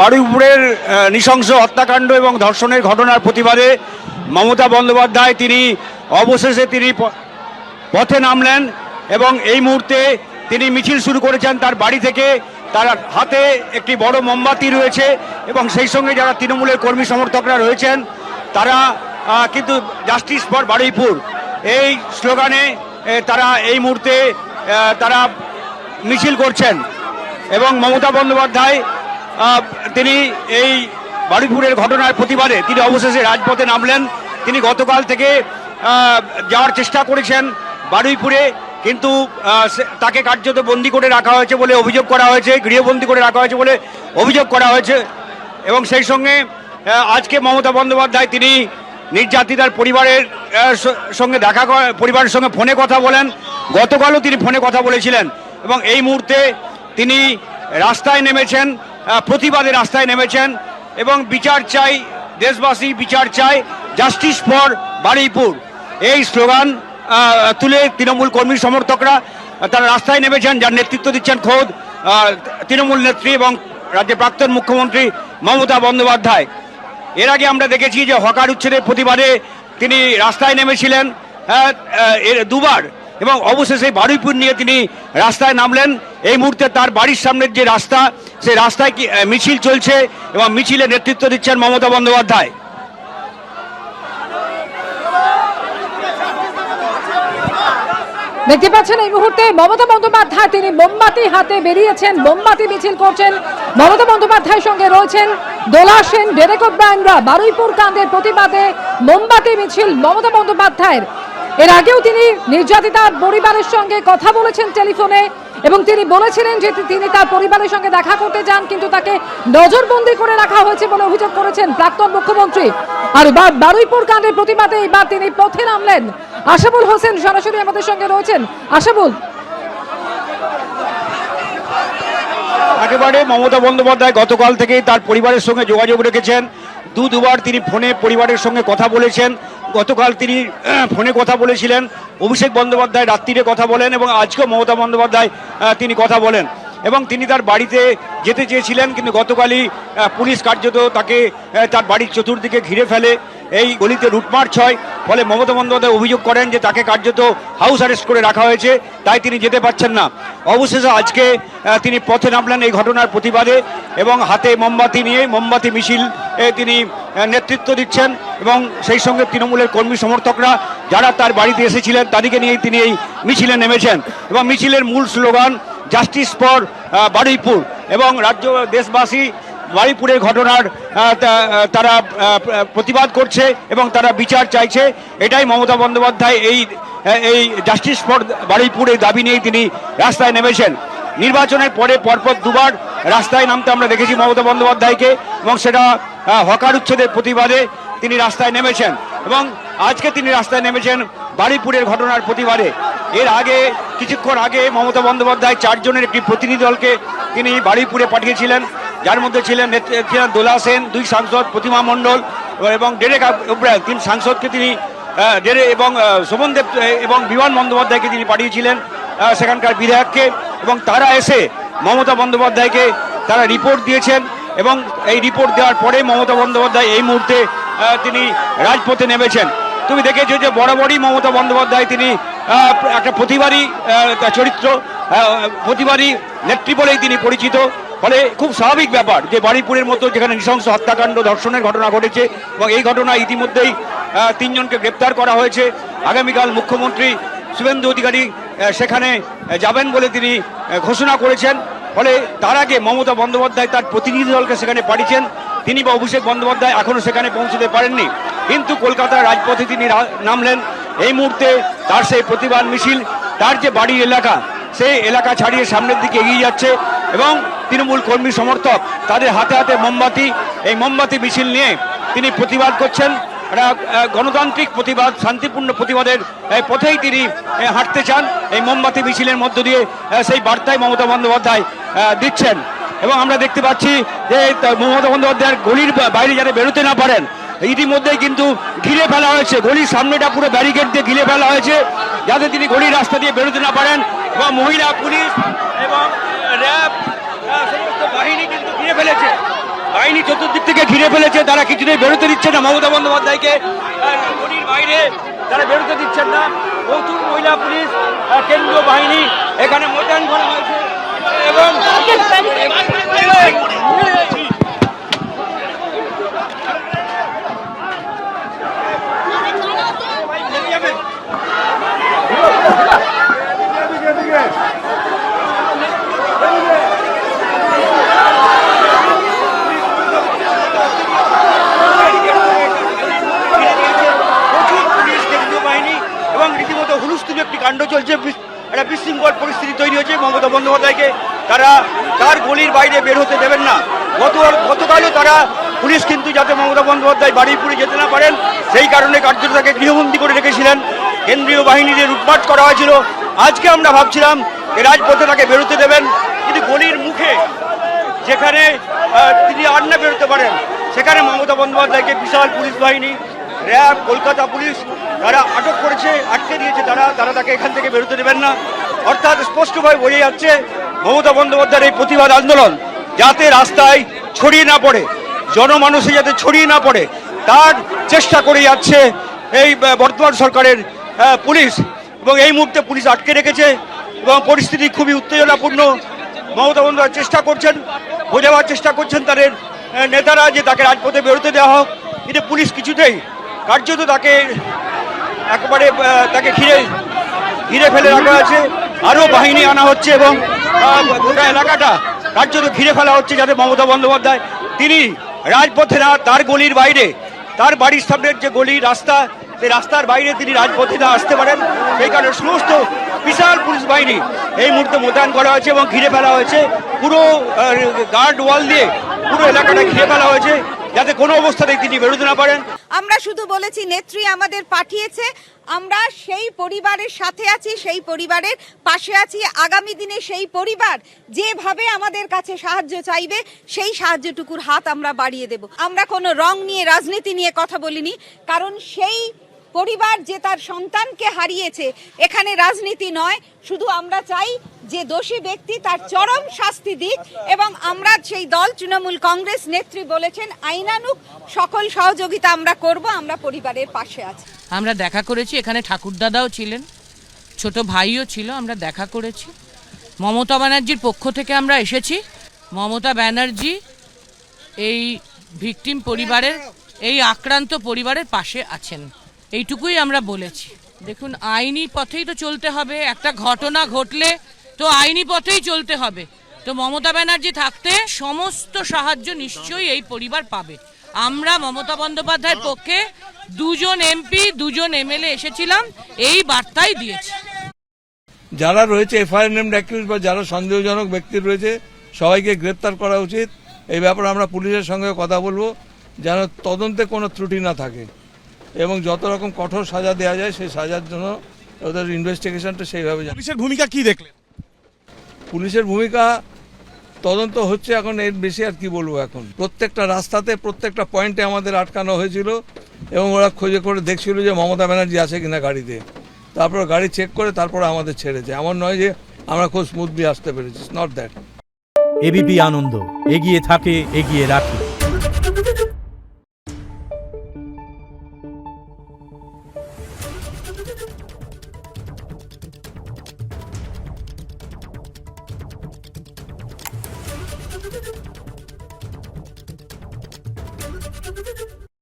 বারুইপুরের নৃশংস হত্যাকাণ্ড এবং ধর্ষণের ঘটনার প্রতিবাদে মমতা বন্দ্যোপাধ্যায় তিনি অবশেষে পথে নামলেন এবং এই মুহূর্তে তিনি মিছিল শুরু করেছেন তার বাড়ি থেকে। তার হাতে একটি বড় মোমবাতি রয়েছে এবং সেই সঙ্গে যারা তৃণমূলের কর্মী সমর্থকরা রয়েছেন তারা কিন্তু জাস্টিস ফর বারুইপুর এই স্লোগানে তারা এই মুহূর্তে তারা মিছিল করছেন। এবং মমতা বন্দ্যোপাধ্যায় তিনি এই বারুইপুরের ঘটনার প্রতিবাদে তিনি অবশেষে রাজপথে নামলেন। তিনি গতকাল থেকে যাওয়ার চেষ্টা করেছেন বারুইপুরে, কিন্তু তাকে কার্যত বন্দি করে রাখা হয়েছে বলে অভিযোগ করা হয়েছে, গৃহবন্দী করে রাখা হয়েছে বলে অভিযোগ করা হয়েছে। এবং সেই সঙ্গে আজকে মমতা বন্দ্যোপাধ্যায় তিনি নির্যাতিতার পরিবারের সঙ্গে পরিবারের সঙ্গে ফোনে কথা বলেন। গতকালও তিনি ফোনে কথা বলেছিলেন এবং এই মুহূর্তে তিনি রাস্তায় নেমেছেন, প্রতিবাদে রাস্তায় নেমেছেন এবং বিচার চাই, দেশবাসী বিচার চাই, জাস্টিস ফর বারুইপুর এই স্লোগান তুলে তৃণমূল কর্মী সমর্থকরা তারা রাস্তায় নেমেছেন, যার নেতৃত্ব দিচ্ছেন খোদ তৃণমূল নেত্রী এবং রাজ্যের প্রাক্তন মুখ্যমন্ত্রী মমতা বন্দ্যোপাধ্যায়। এর আগে আমরা দেখেছি যে হকার উচ্ছেদের প্রতিবাদে তিনি রাস্তায় নেমেছিলেন দুবার এবং অবশেষে বারুইপুর নিয়ে তিনি রাস্তায় নামলেন। এই মুহূর্তে তার বাড়ির সামনের যে রাস্তা, সেই রাস্তায় মিছিল চলছে এবং মিছিলে নেতৃত্ব দিচ্ছেন মমতা বন্দ্যোপাধ্যায়। দেখতে পাচ্ছেন এই মুহূর্তে মমতা বন্দ্যোপাধ্যায় তিনি মোমবাতি হাতে বেরিয়েছেন, মোমবাতি মিছিল করছেন। মমতা বন্দ্যোপাধ্যায়ের সঙ্গে রয়েছেন দোলা সেন, ডেরেক ওব্রায়েনরা। বারুইপুর কাণ্ডের প্রতিবাদে মোমবাতি মিছিল মমতা বন্দ্যোপাধ্যায়ের। এর আগেও তিনি নির্যাতিতার পরিবারের সঙ্গে কথা বলেছেন টেলিফোনে এবং তিনি বলেছিলেন যে তিনি তার পরিবারের সঙ্গে দেখা করতে যান, কিন্তু তাকে নজরবন্দি করে রাখা হয়েছে বলে অভিযোগ করেছেন প্রাক্তন মুখ্যমন্ত্রী। আর বারুইপুর কাণ্ডের প্রতিবাদে এবার তিনি পথে নামলেন। আশাবুল হোসেন সরাসরি আমাদের সঙ্গে রয়েছেন। আশাবুল, একেবারে মমতা বন্দ্যোপাধ্যায় গতকাল থেকেই তার পরিবারের সঙ্গে যোগাযোগ রেখেছেন। দুবার তিনি ফোনে পরিবারের সঙ্গে কথা বলেছেন। গতকাল তিনি ফোনে কথা বলেছিলেন, অভিষেক বন্দ্যোপাধ্যায় রাত্রিরে কথা বলেন এবং আজকেও মমতা বন্দ্যোপাধ্যায় তিনি কথা বলেন এবং তিনি তার বাড়িতে যেতে চেয়েছিলেন, কিন্তু গতকালই পুলিশ কার্যত তাকে তার বাড়ির চতুর্দিকে ঘিরে ফেলে, এই গলিতে রুটমার্চ হয়। ফলে মমতা বন্দ্যোপাধ্যায় অভিযোগ করেন যে তাকে কার্যত হাউস অ্যারেস্ট করে রাখা হয়েছে, তাই তিনি যেতে পারছেন না। অবশেষে আজকে তিনি পথে নামলেন এই ঘটনার প্রতিবাদে এবং হাতে মোমবাতি নিয়ে মোমবাতি মিছিল তিনি নেতৃত্ব দিচ্ছেন এবং সেই সঙ্গে তৃণমূলের কর্মী সমর্থকরা যারা তার বাড়িতে এসেছিলেন তাদেরকে নিয়ে তিনি এই মিছিলে নেমেছেন এবং মিছিলের মূল স্লোগান জাস্টিস ফর বারুইপুর এবং রাজ্য দেশবাসী বারুইপুরের ঘটনার তারা প্রতিবাদ করছে এবং তারা বিচার চাইছে। এটাই মমতা বন্দ্যোপাধ্যায় এই জাস্টিস ফর বারুইপুর এই দাবি নিয়েই তিনি রাস্তায় নেমেছেন। নির্বাচনের পরে পরপর দুবার রাস্তায় নামতে আমরা দেখেছি মমতা বন্দ্যোপাধ্যায়কে এবং সেটা হকার উচ্ছেদের প্রতিবাদে তিনি রাস্তায় নেমেছেন এবং আজকে তিনি রাস্তায় নেমেছেন বারুইপুরের ঘটনার প্রতিবাদে। এর আগে কিছুক্ষণ আগে মমতা বন্দ্যোপাধ্যায় 4 জনের একটি প্রতিনিধি দলকে তিনি বারুইপুরে পাঠিয়েছিলেন, যার মধ্যে ছিলেন দোলা সেন, 2 সাংসদ, প্রতিমা মণ্ডল এবং ডেরেক ওব্রায়েন 3 সাংসদকে তিনি এবং শোভনদেব এবং বিমান বন্দ্যোপাধ্যায়কে তিনি পাঠিয়েছিলেন সেখানকার বিধায়ককে এবং তারা এসে মমতা বন্দ্যোপাধ্যায়কে তারা রিপোর্ট দিয়েছেন এবং এই রিপোর্ট দেওয়ার পরে মমতা বন্দ্যোপাধ্যায় এই মুহূর্তে তিনি রাজপথে নেমেছেন। তুমি দেখেছো যে বরাবরই মমতা বন্দ্যোপাধ্যায় তিনি একটা প্রতিবাদী চরিত্র, প্রতিবাদী নেত্রী বলেই তিনি পরিচিত। ফলে খুব স্বাভাবিক ব্যাপার যে বারুইপুরের মতো যেখানে নৃশংস হত্যাকাণ্ড ধর্ষণের ঘটনা ঘটেছে এবং এই ঘটনা ইতিমধ্যেই 3 জনকে গ্রেপ্তার করা হয়েছে। আগামীকাল মুখ্যমন্ত্রী শুভেন্দু অধিকারী সেখানে যাবেন বলে তিনি ঘোষণা করেছেন। ফলে তার আগে মমতা বন্দ্যোপাধ্যায় তার প্রতিনিধি দলকে সেখানে পাঠিয়েছেন। তিনি বা অভিষেক বন্দ্যোপাধ্যায় এখনও সেখানে পৌঁছতে পারেননি, কিন্তু কলকাতার রাজপথে তিনি নামলেন। এই মুহূর্তে তার সেই প্রতিবাদ মিছিল তার যে বাড়ির এলাকা, সেই এলাকা ছাড়িয়ে সামনের দিকে এগিয়ে যাচ্ছে এবং তৃণমূল কর্মী সমর্থক তাদের হাতে হাতে মোমবাতি, এই মোমবাতি মিছিল নিয়ে তিনি প্রতিবাদ করছেন। গণতান্ত্রিক প্রতিবাদ, শান্তিপূর্ণ প্রতিবাদের পথেই তিনি হাঁটতে চান। এই মোমবাতি মিছিলের মধ্য দিয়ে সেই বার্তায় মমতা বন্দ্যোপাধ্যায় দিচ্ছেন এবং আমরা দেখতে পাচ্ছি যে মমতা বন্দ্যোপাধ্যায়ের গলির বাইরে যারা বেরোতে না পারেন ইতিমধ্যেই কিন্তু ঘিরে ফেলা হয়েছে, গলির সামনেটা পুরো ব্যারিকেড দিয়ে ঘিরে ফেলা হয়েছে যাতে তিনি গলির রাস্তা দিয়ে বেরোতে না পারেন এবং মহিলা পুলিশ এবং র্যাব সমস্ত বাহিনী কিন্তু ঘিরে ফেলেছে। বাহিনী চতুর্দিক থেকে ঘিরে ফেলেছে, তারা কিছুতেই বেরোতে দিচ্ছে না মমতা বন্দ্যোপাধ্যায়কে গলির বাইরে তারা বেরোতে দিচ্ছেন না। প্রচুর মহিলা পুলিশ কেন্দ্রীয় বাহিনী এখানে মোতায়েন করা হয়েছে এবং রীতিমতো হুলস্থুল একটি কাণ্ড চলছে, একটা বিশৃঙ্খল পরিস্থিতি তৈরি হয়েছে। মমতা বন্দ্যোপাধ্যায়কে তারা তার গলির বাইরে বের হতে দেবেন না। গতকালও তারা পুলিশ কিন্তু যাতে মমতা বন্দ্যোপাধ্যায় বারুইপুরে যেতে না পারেন সেই কারণে কার্যত তাকে গৃহবন্দী করে রেখেছিলেন, কেন্দ্রীয় বাহিনী দিয়ে লুটপাট করা হয়েছিল। আজকে আমরা ভাবছিলাম রাজপথে তাকে বেরোতে দেবেন, কিন্তু গলির মুখে যেখানে তিনি আর না বেরোতে পারেন সেখানে মমতা বন্দ্যোপাধ্যায়কে বিশাল পুলিশ বাহিনী, র্যাব, কলকাতা পুলিশ তারা আটক করেছে, আটকে দিয়েছে। তারা তাকে এখান থেকে বেরোতে দেবেন না। অর্থাৎ স্পষ্টভাবে বোঝা যাচ্ছে মমতা বন্দ্যোপাধ্যায়ের এই প্রতিবাদ আন্দোলন যাতে রাস্তায় ছড়িয়ে না পড়ে, জনমানুষে যাতে ছড়িয়ে না পড়ে তার চেষ্টা করে যাচ্ছে এই বর্তমান সরকারের পুলিশ। এবং এই মুহূর্তে পুলিশ আটকে রেখেছে এবং পরিস্থিতি খুবই উত্তেজনাপূর্ণ। মমতা বন্দ্যোপাধ্যায় চেষ্টা করছেন, বোঝাবার চেষ্টা করছেন তাদের নেতারা যে তাকে রাজপথে বেরোতে দেওয়া হোক, কিন্তু পুলিশ কিছুতেই কার্যত তাকে একেবারে তাকে ঘিরে ফেলে রাখা আছে। আরও বাহিনী আনা হচ্ছে এবং গোটা এলাকাটা কার্যত ঘিরে ফেলা হচ্ছে যাতে মমতা বন্দ্যোপাধ্যায় তিনি রাজপথে না, তার গলির বাইরে, তার বাড়ির সামনের যে গলি রাস্তা সেই রাস্তার বাইরে তিনি রাজপথে না আসতে পারেন। সেই কারণে সমস্ত বিশাল পুলিশ বাহিনী এই মুহূর্তে মোতায়েন করা হয়েছে এবং ঘিরে ফেলা হয়েছে। পুরো গার্ড ওয়াল দিয়ে পুরো এলাকাটা ঘিরে ফেলা হয়েছে যাতে কোনো অবস্থাতেই তিনি বেরোতে না পারেন। আমরা শুধু বলেছি নেত্রী আমাদের পাঠিয়েছে, আমরা সেই পরিবারের সাথে আছি, সেই পরিবারের পাশে আছি। আগামী দিনে সেই পরিবার যেভাবে আমাদের কাছে সাহায্য চাইবে সেই সাহায্যটুকুর হাত আমরা বাড়িয়ে দেব। আমরা কোনো রং নিয়ে, রাজনীতি নিয়ে কথা বলিনি, কারণ সেই পরিবার যে তার সন্তানকে হারিয়েছে, এখানে রাজনীতি নয়। শুধু আমরা চাই যে দোষী ব্যক্তি তার চরম শাস্তি দিক এবং আমরা সেই দল তৃণমূল কংগ্রেস নেত্রী বলেছেন আইনানুগ সকল সহযোগিতা আমরা করব, আমরা পরিবারের পাশে আছি। আমরা দেখা করেছি, এখানে ঠাকুরদাদাও ছিলেন, ছোট ভাইও ছিল, আমরা দেখা করেছি। মমতা ব্যানার্জির পক্ষ থেকে আমরা এসেছি। মমতা ব্যানার্জি এই ভিকটিম পরিবারের, এই আক্রান্ত পরিবারের পাশে আছেন, এইটুকুই আমরা বলেছি। দেখুন, আইনি পথেই তো চলতে হবে, একটা ঘটনা ঘটলে তো আইনি পথেই চলতে হবে। তো মমতা ব্যানার্জি থাকতে সমস্ত সাহায্য নিশ্চয়ই এই পরিবার পাবে। আমরা মমতা বন্দ্যোপাধ্যায়ের পক্ষে 2জন এমপি 2জন এমএলএ এসেছিলাম, এই বার্তাই দিয়েছি। যারা রয়েছে এফআইআর নেমড অ্যাকিউজ বা যারা সন্দেহজনক ব্যক্তি রয়েছে সবাইকে গ্রেপ্তার করা উচিত। এই ব্যাপারে আমরা পুলিশের সঙ্গে কথা বলবো যেন তদন্তে কোনো ত্রুটি না থাকে এবং যত রকম কঠোর সাজা দেওয়া যায় সেই সাজার জন্য ওদের ইনভেস্টিগেশনটা সেইভাবে। পুলিশের ভূমিকা কি দেখলেন? পুলিশের ভূমিকা তদন্ত হচ্ছে, এখন এর বেশি আর কি বলবো। এখন প্রত্যেকটা রাস্তাতে প্রত্যেকটা পয়েন্টে আমাদের আটকানো হয়েছিল এবং ওরা খোঁজে করে দেখছিল যে মমতা ব্যানার্জি আছে কিনা গাড়িতে, তারপর গাড়ি চেক করে তারপরে আমাদের ছেড়েছে। এমন নয় যে আমরা খুব স্মুথলি আসতে পেরেছি, নট দ্যাট। এবিপি আনন্দ এগিয়ে থাকে, এগিয়ে রাখে।